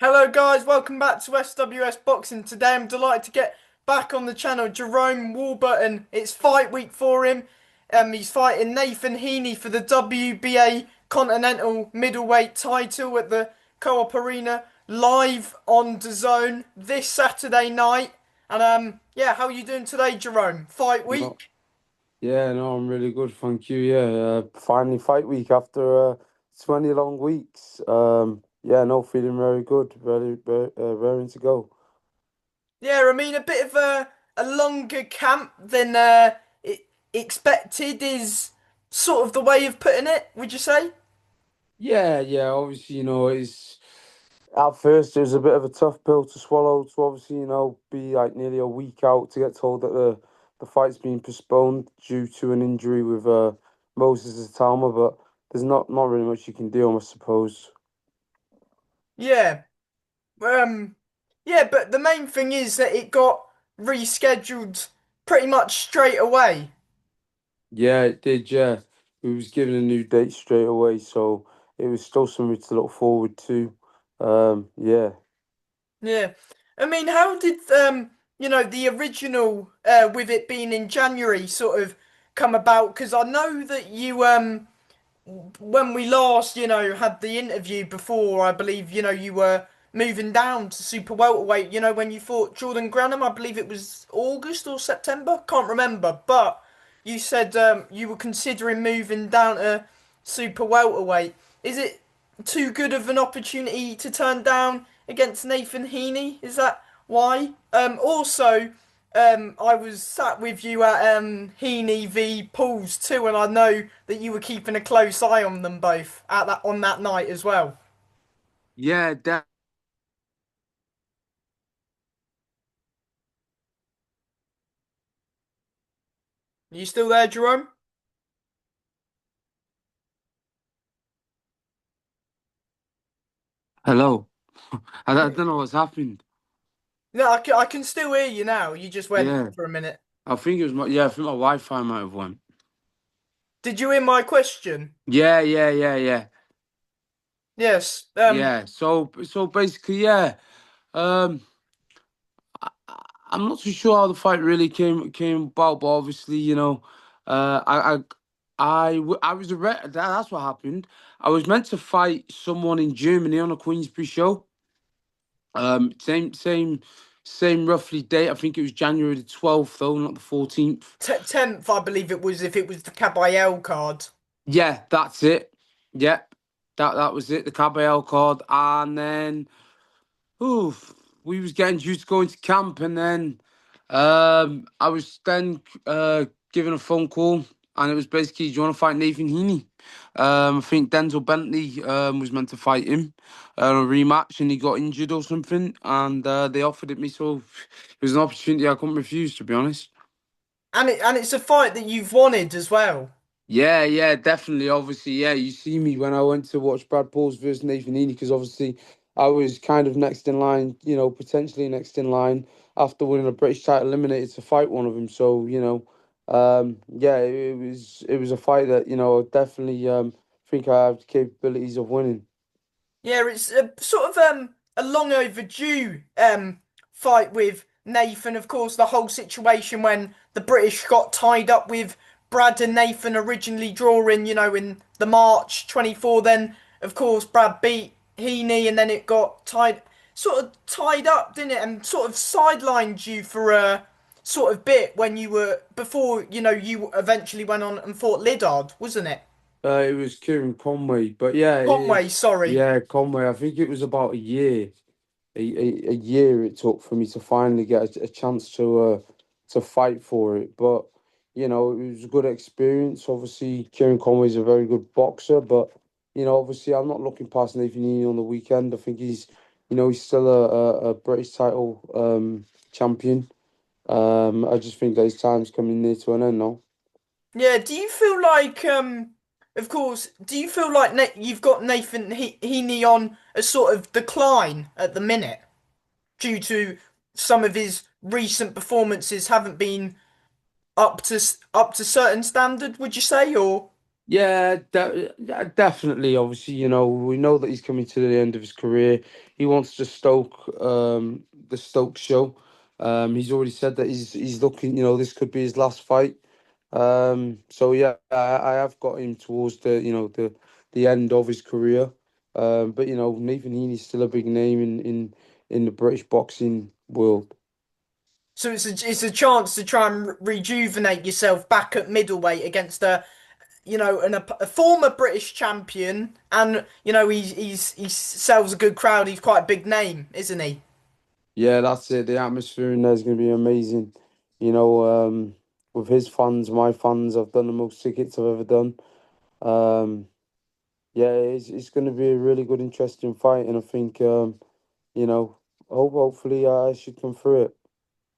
Hello guys, welcome back to SWS Boxing. Today I'm delighted to get back on the channel Gerome Warburton. It's fight week for him. He's fighting Nathan Heaney for the WBA Continental middleweight title at the Co-op Arena live on DAZN this Saturday night. And yeah, how are you doing today, Jerome? Fight No, week? yeah, no, I'm really good, thank you. Yeah, finally fight week after 20 long weeks. Yeah, no, feeling very good, raring to go. Yeah, I mean a bit of a longer camp than expected is sort of the way of putting it, would you say? Yeah, obviously, it's at first it was a bit of a tough pill to swallow to obviously, be like nearly a week out to get told that the fight's been postponed due to an injury with Moses Atama, but there's not really much you can do, I suppose. Yeah. Um yeah, but the main thing is that it got rescheduled pretty much straight away. Yeah, it did. Yeah, we was given a new date straight away, so it was still something to look forward to. Yeah, Yeah. I mean, how did the original with it being in January sort of come about? Because I know that you when we last, had the interview before, I believe, you were moving down to super welterweight, when you fought Jordan Granham, I believe it was August or September, can't remember, but you said you were considering moving down to super welterweight. Is it too good of an opportunity to turn down against Nathan Heaney? Is that why? Also, I was sat with you at Heaney v Pauls too, and I know that you were keeping a close eye on them both at that on that night as well. yeah. Are you still there, Jerome? Hello. I don't know what's happened. No, I can still hear you now. You just went Yeah, for a minute. I think it was my yeah. I think my Wi-Fi might have went. Did you hear my question? Yeah. Yes. Yeah. So basically, yeah. Um, I'm not too sure how the fight really came about, but obviously, uh, I I I was that's what happened. I was meant to fight someone in Germany on a Queensbury show. Same roughly date. I think it was January the 12th, though, not the 14th. T 10th, I believe it was, if it was the Caballel card. Yeah, that's it. Yep, that was it. The Cabal card, and then oof, we was getting used to going to camp, and then I was then given a phone call, and it was basically, do you want to fight Nathan Heaney? I think Denzel Bentley was meant to fight him a rematch, and he got injured or something, and they offered it me, so it was an opportunity I couldn't refuse, to be honest. And it's a fight that you've wanted as well. Yeah, definitely. Obviously, yeah, you see me when I went to watch Brad Pauls versus Nathan Heaney because obviously I was kind of next in line, potentially next in line after winning a British title eliminated to fight one of them. So, yeah, it was a fight that, definitely think I have the capabilities of winning. Yeah, it's a sort of a long overdue fight with Nathan. Of course, the whole situation when the British got tied up with Brad and Nathan originally drawing, in the March 24. Then, of course, Brad beat Heaney, and then it got tied up, didn't it? And sort of sidelined you for a sort of bit when you were before, you eventually went on and fought Liddard, wasn't it? It was Kieran Conway, but yeah, Conway, sorry. yeah, Conway. I think it was about a year. A year it took for me to finally get a chance to fight for it. But it was a good experience. Obviously, Kieran Conway's a very good boxer, but obviously, I'm not looking past Nathan Heaney on the weekend. I think he's still a British title champion. I just think that his time's coming near to an end now. Yeah, do you feel like, of course, do you feel like you've got Nathan Heaney on a sort of decline at the minute due to some of his recent performances haven't been up to certain standard, would you say, or? Yeah, yeah, definitely. Obviously, we know that he's coming to the end of his career. He wants to stoke the Stoke show. He's already said that he's looking. This could be his last fight. So yeah, I have got him towards the end of his career. But Nathan Heaney's still a big name in the British boxing world. So it's a chance to try and rejuvenate yourself back at middleweight against a former British champion, and he sells a good crowd. He's quite a big name, isn't he? Yeah, that's it. The atmosphere in there is going to be amazing. You know, um, with his fans, my fans, I've done the most tickets I've ever done. Um, yeah, it's going to be a really good, interesting fight, and I think you know, hopefully I should come through it.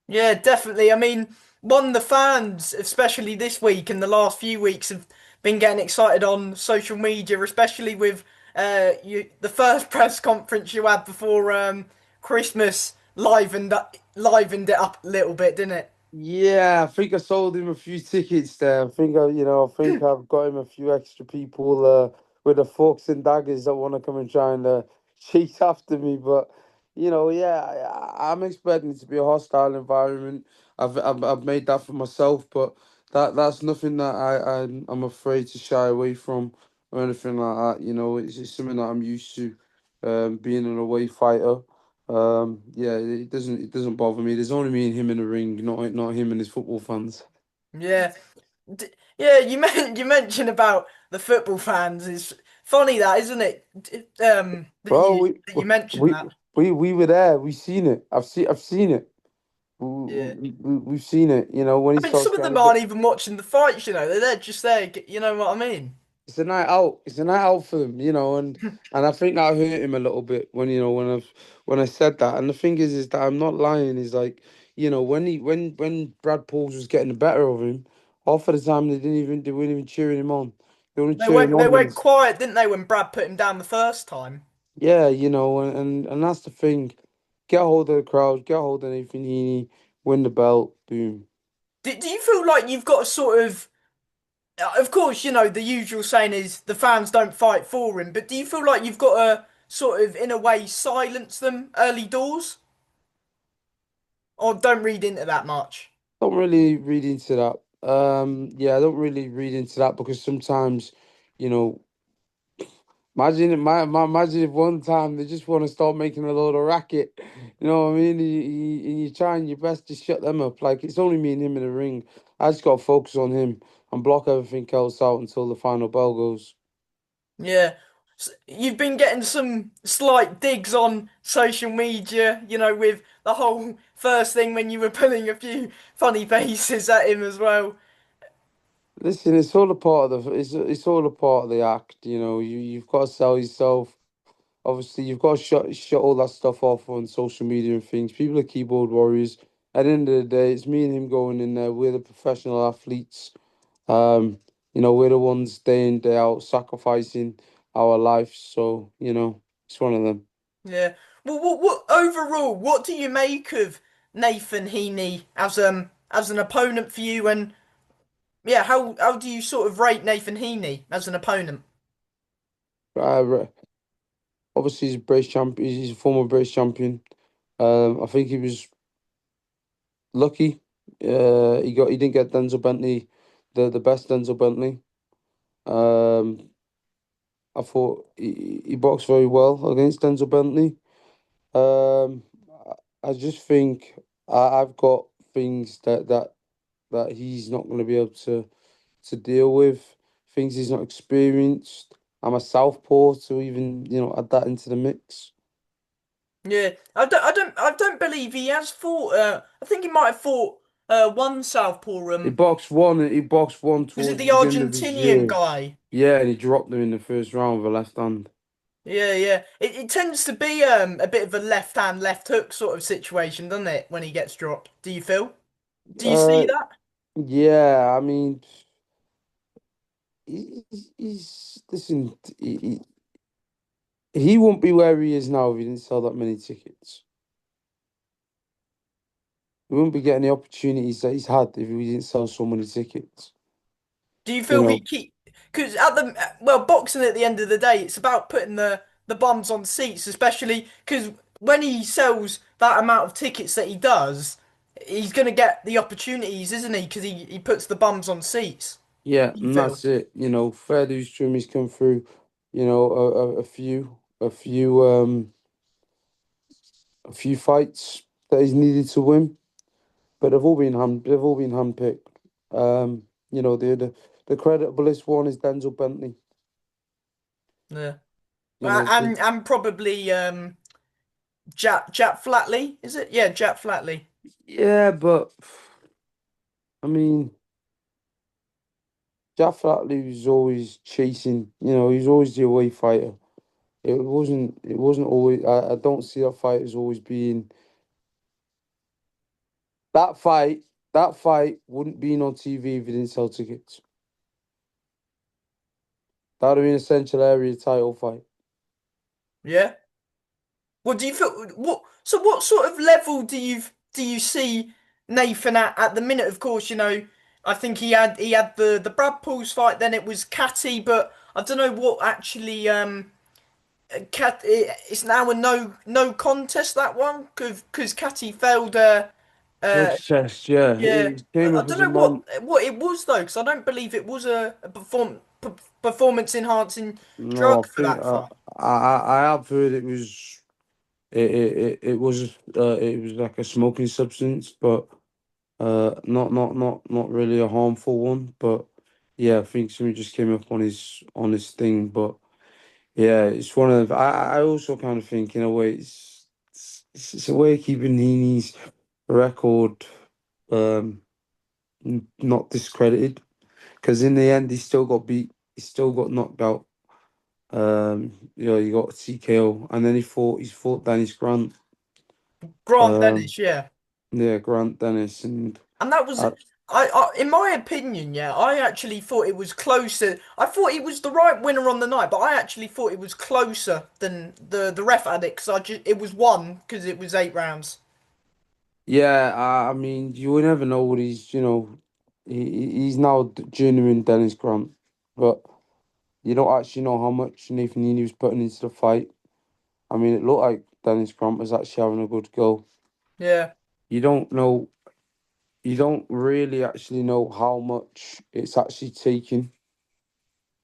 Yeah, definitely. I mean, the fans, especially this week and the last few weeks, have been getting excited on social media, especially with the first press conference you had before Christmas livened it up a little bit, didn't it? Yeah, I think I sold him a few tickets there. I think I've got him a few extra people with the forks and daggers that want to come and try and chase after me. But yeah, I'm expecting it to be a hostile environment. I've made that for myself, but that's nothing that I'm afraid to shy away from or anything like that. It's something that I'm used to, being an away fighter. Yeah, it doesn't bother me. There's only me and him in the ring, not him and his football fans. Yeah, yeah. You mentioned about the football fans. It's funny that, isn't it? That Bro, you mentioned we that. we were there. We've seen it. I've seen it. Yeah. We've seen it. When he I mean, some starts of getting them a bit. aren't even watching the fights. They're just there. You know what I mean? It's a night out. It's a night out for them, and I think that hurt him a little bit when I said that. And the thing is that I'm not lying. Is like, when Brad Pauls was getting the better of him, half of the time they weren't even cheering him on. They only cheer him They on when went he's quiet, didn't they, when Brad put him down the first time? yeah, and that's the thing. Get a hold of the crowd, get a hold of Nathan Heaney, win the belt, boom. Do you feel like you've got a sort of course, the usual saying is the fans don't fight for him, but do you feel like you've got to sort of, in a way, silence them early doors? Or don't read into that much? Don't really read into that. Yeah, I don't really read into that because sometimes, you know, imagine if one time they just want to start making a load of racket. You know what I mean? And you're trying your best to shut them up. Like it's only me and him in the ring. I just got to focus on him and block everything else out until the final bell goes. Yeah. You've been getting some slight digs on social media, with the whole first thing when you were pulling a few funny faces at him as well. Listen, it's all a part of it's all a part of the act. You've got to sell yourself. Obviously, you've got to shut all that stuff off on social media and things. People are keyboard warriors. At the end of the day, it's me and him going in there. We're the professional athletes. Um, we're the ones day in, day out sacrificing our lives. So, it's one of them. Yeah. Well, what overall, what do you make of Nathan Heaney as an opponent for you? And yeah, how do you sort of rate Nathan Heaney as an opponent? Obviously, he's a British champion. He's a former British champion. I think he was lucky. He didn't get Denzel Bentley, the best Denzel Bentley. Um, I thought he boxed very well against Denzel Bentley. Um, I just think I've got things that he's not going to be able to deal with, things he's not experienced. I'm a southpaw to even add that into the mix. Yeah, I don't believe he has fought. I think he might have fought one southpaw. He boxed one Was it towards the the beginning of his Argentinian year. guy? Yeah, and he dropped him in the first round with a left hand. Yeah, yeah. It tends to be a bit of a left hand, left hook sort of situation, doesn't it, when he gets dropped? Do you feel? Do you see Uh, that? yeah, I mean, he's listen. He won't be where he is now if he didn't sell that many tickets. He wouldn't be getting the opportunities that he's had if he didn't sell so many tickets. Do you You feel he know, because at the well, boxing at the end of the day, it's about putting the bums on seats, especially because when he sells that amount of tickets that he does, he's gonna get the opportunities, isn't he? Because he puts the bums on seats. Yeah, You and feel? that's it. Fair dues to him. He's come through. A few fights that he's needed to win, but they've all been handpicked. The credibilist one is Denzel Bentley. Yeah. You know, the, And probably Jap Flatley, is it? Yeah, Jap Flatley. yeah, but I mean, Jack Flatley was always chasing. He's always the away fighter. It wasn't always. I don't see that fight as always being that fight. That fight wouldn't been on TV if he didn't sell tickets. That would have been a Central Area title fight. Yeah. What do you feel? What sort of level do you see Nathan at the minute? Of course, I think he had the Brad Pauls fight. Then it was Catty, but I don't know what actually it's now a no contest that one because Catty failed. Drug Uh test, yeah. yeah. It I, came I up don't as a know non. what it was though, because I don't believe it was a performance enhancing No, I drug for think that fight. I have heard it was it was like a smoking substance, but not really a harmful one. But yeah, I think something just came up on his thing. But yeah, it's one of I also kind of think in a way it's a way of keeping Heaney's record um not discredited, because in the end he still got beat, he still got knocked out. You got TKO, and then he's fought Dennis Grant. Grant Um, Dennis, yeah. yeah, Grant Dennis, and And that was, uh, in my opinion, yeah, I actually thought it was closer. I thought he was the right winner on the night, but I actually thought it was closer than the ref had it because it was one because it was 8 rounds. yeah, I mean, you will never know what he's now genuine Dennis Grant, but you don't actually know how much Nathan Heaney was putting into the fight. I mean, it looked like Dennis Grant was actually having a good go. Yeah, You don't know, you don't really actually know how much it's actually taking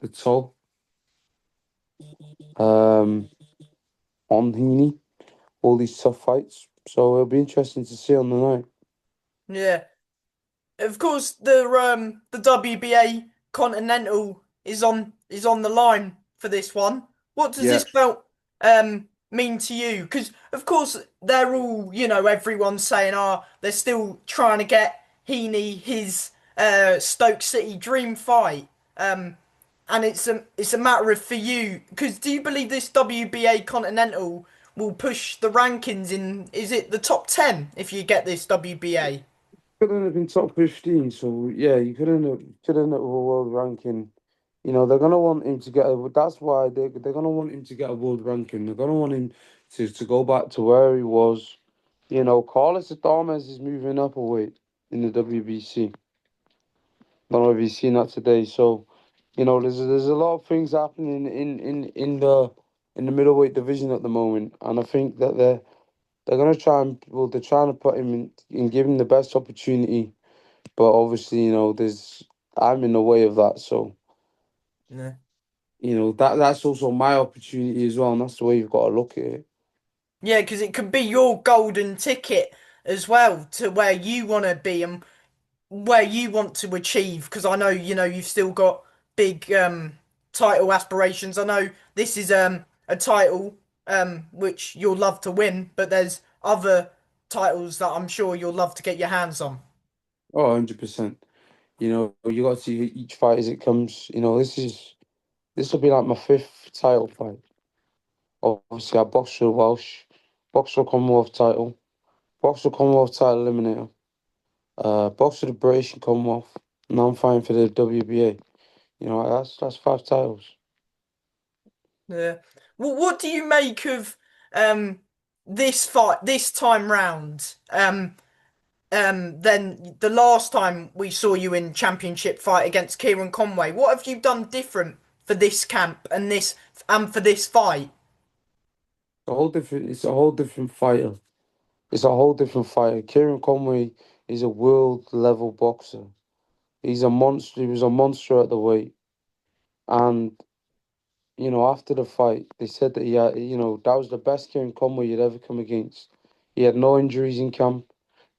the toll um on Heaney, all these tough fights. So it'll be interesting to see on the night. yeah. Of course, the WBA Continental is on the line for this one. What does Yeah. this belt mean to you? Because of course they're all, everyone's saying, they're still trying to get Heaney his Stoke City dream fight. And it's a matter of for you. Because do you believe this WBA Continental will push the rankings in? Is it the top 10 if you get this WBA? Could end up in top 15, so yeah, you could end up with a world ranking. They're gonna want him to get that's why they're gonna want him to get a world ranking. They're gonna want him to go back to where he was. Carlos Adames is moving up a weight in the WBC. Don't know if you've seen that today. So, there's a lot of things happening in the middleweight division at the moment, and I think that they're gonna try and well, they're trying to put him in and give him the best opportunity. But obviously, I'm in the way of that. So, that's also my opportunity as well, and that's the way you've got to look at it. Yeah, because it could be your golden ticket as well to where you want to be and where you want to achieve. Because I know, you've still got big title aspirations. I know this is a title which you'll love to win, but there's other titles that I'm sure you'll love to get your hands on. Oh, 100%. You got to see each fight as it comes. This will be like my fifth title fight. Obviously, I boxed for the Welsh, boxed for the Commonwealth title, boxed for the Commonwealth title eliminator, boxed for the British and Commonwealth. Now I'm fighting for the WBA. That's five titles. Yeah. What do you make of um this fight this time round? than the last time we saw you in championship fight against Kieran Conway. What have you done different for this camp and for this fight? A whole different. It's a whole different fighter. It's a whole different fighter. Kieran Conway is a world level boxer. He's a monster. He was a monster at the weight. And after the fight, they said that he had, that was the best Kieran Conway you'd ever come against. He had no injuries in camp,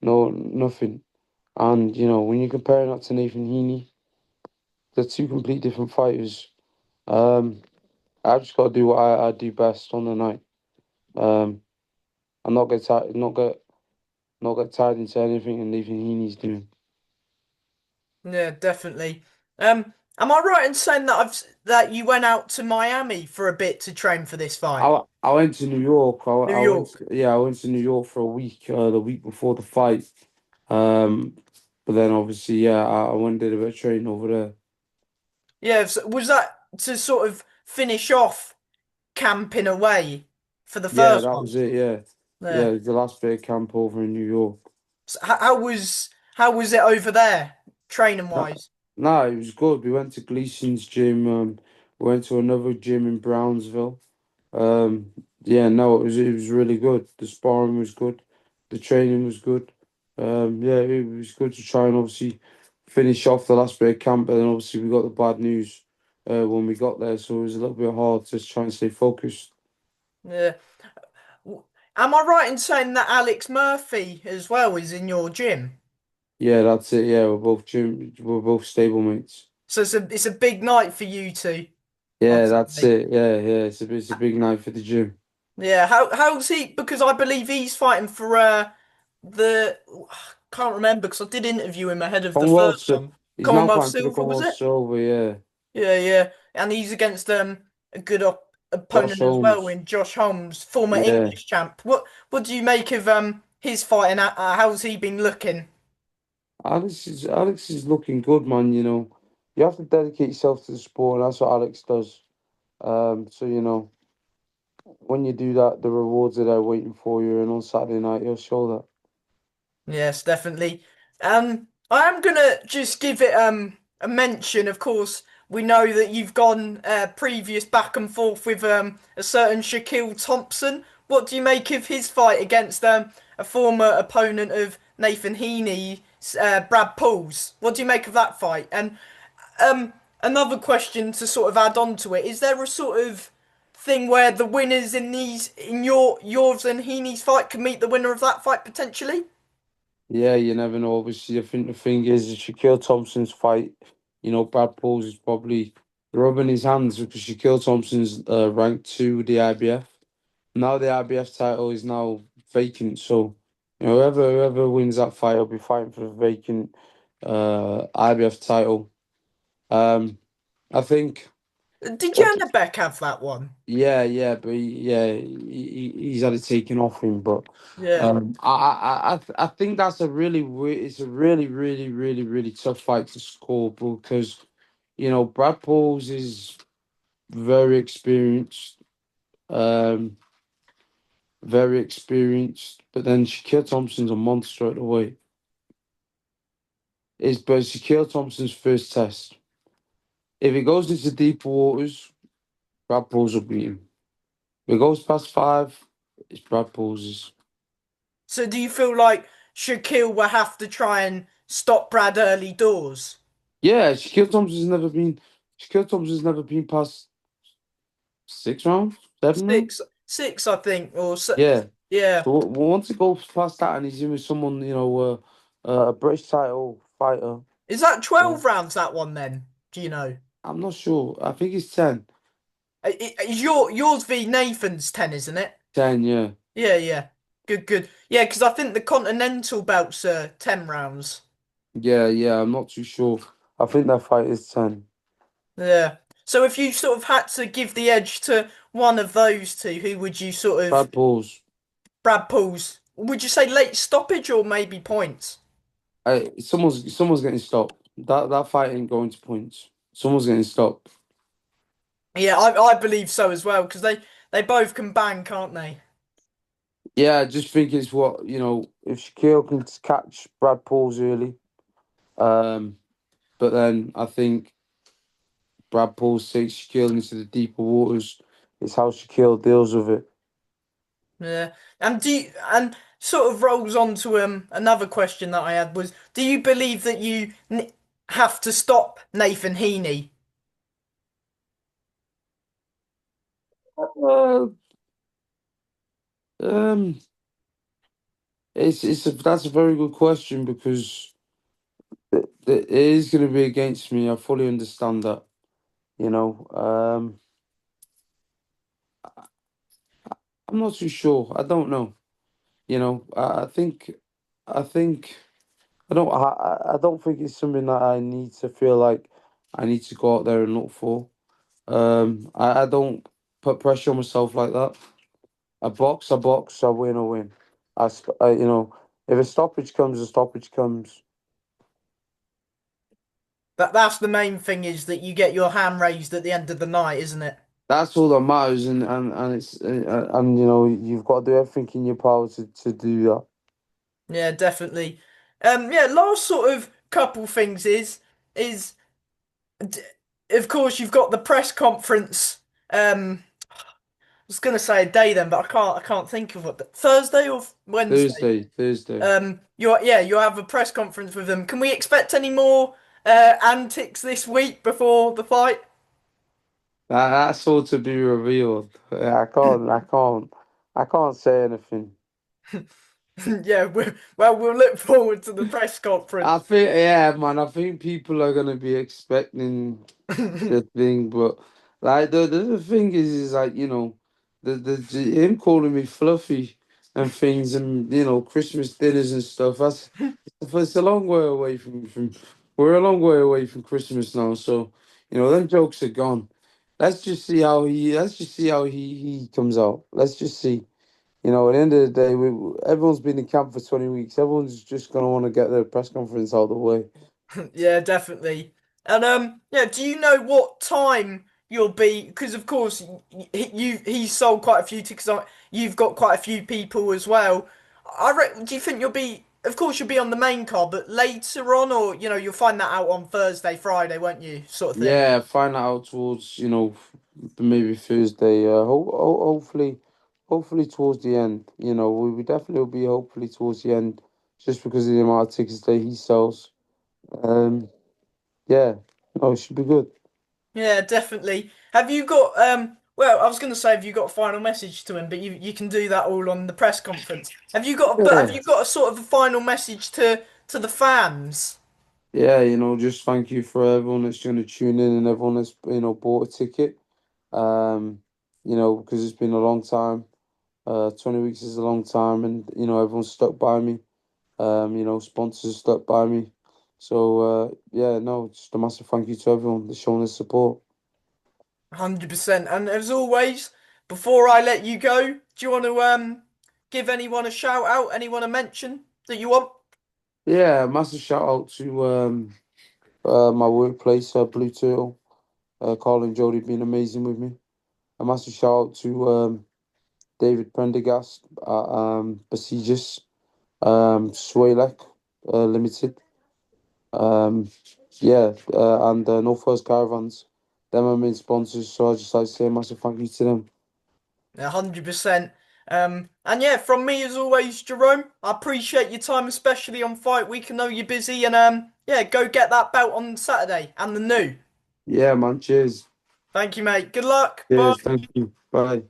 no nothing. And when you compare that to Nathan Heaney, they're two complete different fighters. Um, I just got to do what I do best on the night. Um, and not get tired, not get tied into anything and Nathan Heaney's doing. Yeah, definitely. Am I right in saying that that you went out to Miami for a bit to train for this fight? I went to New York. New I went York. yeah, I went to New York for a week. The week before the fight. Um, but then obviously yeah, I went and did a bit of training over there. Yeah, so was that to sort of finish off camp in a way for the Yeah, first that one? was it. Yeah, Yeah. yeah, the last bit of camp over in New York. So how was it over there, training No, wise? no, it was good. We went to Gleason's gym. We went to another gym in Brownsville. Um, yeah, no, it was really good. The sparring was good. The training was good. Yeah, it was good to try and obviously finish off the last bit of camp, and then obviously we got the bad news when we got there, so it was a little bit hard to try and stay focused. Yeah. W- Am I right in saying that Alex Murphy as well is in your gym? Yeah, that's it. Yeah, we're both stable mates. So it's a big night for you two on Yeah, that's Sunday. it. Yeah. It's a big night for the gym. Yeah, how's he? Because I believe he's fighting for the can't remember because I did interview him ahead of the Commonwealth, first so one. he's now Commonwealth fighting for the Silver, was Commonwealth it? Silver. Yeah, Yeah, and he's against a good Josh opponent as well Holmes. in Josh Holmes, former Yeah. English champ. What do you make of his fighting? How's he been looking? Alex is looking good, man. You have to dedicate yourself to the sport, and that's what Alex does. So when you do that, the rewards are there waiting for you, and on Saturday night he'll show that. Yes, definitely. I am gonna just give it a mention. Of course, we know that you've gone previous back and forth with a certain Shaquille Thompson. What do you make of his fight against a former opponent of Nathan Heaney, Brad Pauls? What do you make of that fight? And um, another question to sort of add on to it: is there a sort of thing where the winners in yours and Heaney's fight can meet the winner of that fight potentially? Yeah, you never know. Obviously, I think the thing is, Shaquille Thompson's fight. Brad Pauls is probably rubbing his hands because Shaquille Thompson's ranked 2 with the IBF. Now the IBF title is now vacant, so whoever wins that fight will be fighting for the vacant IBF title. Um, I think Did what? Janabek have that one? Yeah, but he's had it taken off him. But Yeah. I think that's it's a really tough fight to score because Brad Pauls is very experienced. Um, very experienced. But then Shaquille Thompson's a monster at the weight. But Shaquille Thompson's first test. If it goes into deeper waters, Brad Pauls will beat him. If it goes past 5, it's Brad Pauls's. So do you feel like Shaquille will have to try and stop Brad early doors? Yeah, Shaquille Thompson's never been past 6 rounds, 7 rounds. Six, I think, or so. Yeah. Yeah. So once it goes past that and he's in with someone, a British title fighter, Is that yeah, 12 rounds, that one then? Do you know? I'm not sure. I think it's 10. Is yours v Nathan's 10, isn't it? 10, yeah. Yeah. Good. Yeah, because I think the Continental belts are 10 rounds. Yeah, I'm not too sure. I think that fight is 10. Yeah. So if you sort of had to give the edge to one of those two, who would you sort of Bad balls. Brad Pauls? Would you say late stoppage or maybe points? Someone's getting stopped. That fight ain't going to points. Someone's getting stopped. Yeah, I believe so as well because they both can bang, can't they? Yeah, I just think it's what, if Shaquille can catch Brad Paul's early, um, but then I think Brad Paul takes Shaquille into the deeper waters. It's how Shaquille deals with it. Yeah. And sort of rolls on to another question that I had was, do you believe that you n have to stop Nathan Heaney? Uh, um, that's a very good question because it is going to be against me. I fully understand that. You know, I'm not too sure. I don't know. I think I don't think it's something that I need to feel like I need to go out there and look for. I don't put pressure on myself like that. I box, I win. If a stoppage comes, a stoppage comes. That's the main thing is that you get your hand raised at the end of the night, isn't it? That's all that matters, and it's and you've got to do everything in your power to do that. Yeah, definitely. Yeah, last sort of couple things is d- of course you've got the press conference. I was gonna say a day then, but I can't think of Thursday or Wednesday. Thursday. You'll have a press conference with them. Can we expect any more antics this week before the fight? That's all to be revealed. I can't say anything. Yeah, well, we'll look forward to the press I conference. think, yeah, man. I think people are gonna be expecting the thing, but like the thing is like him calling me fluffy and things, and Christmas dinners and stuff. It's a long way away from we're a long way away from Christmas now, so them jokes are gone. Let's just see how he comes out. Let's just see. At the end of the day, everyone's been in camp for 20 weeks. Everyone's just gonna want to get their press conference out of the way. Yeah, definitely. And yeah, do you know what time you'll be? Because of course he's sold quite a few tickets. You've got quite a few people as well. Do you think you'll be? Of course, you'll be on the main card, but later on, or you'll find that out on Thursday, Friday, won't you? Sort of thing. Yeah, find that out towards, maybe Thursday. Hopefully towards the end. We definitely will be hopefully towards the end, just because of the amount of tickets that he sells. Um, yeah, no, it should be good. Yeah, definitely. Have you got well, I was going to say have you got a final message to him, but you can do that all on the press conference. Have Yeah, you got a sort of a final message to the fans? yeah, just thank you for everyone that's going to tune in and everyone that's bought a ticket. Um, because it's been a long time. 20 weeks is a long time, and everyone's stuck by me. Sponsors stuck by me. So yeah, no, just a massive thank you to everyone that's showing their support. 100%. And as always, before I let you go, do you want to give anyone a shout out, anyone a mention that you want? Yeah, massive shout out to my workplace, Blue Turtle. Carl and Jody been amazing with me. A massive shout out to David Prendergast at Besiegis, Swalek Limited. Um, yeah, and Northwest Caravans. They're my main sponsors, so I just like to say a massive thank you to them. 100%. And yeah, from me as always, Jerome, I appreciate your time, especially on fight week. I know you're busy, and yeah, go get that belt on Saturday and the new. Yeah, man. Cheers. Thank you, mate. Good luck. Bye. Cheers. Thank you. Bye.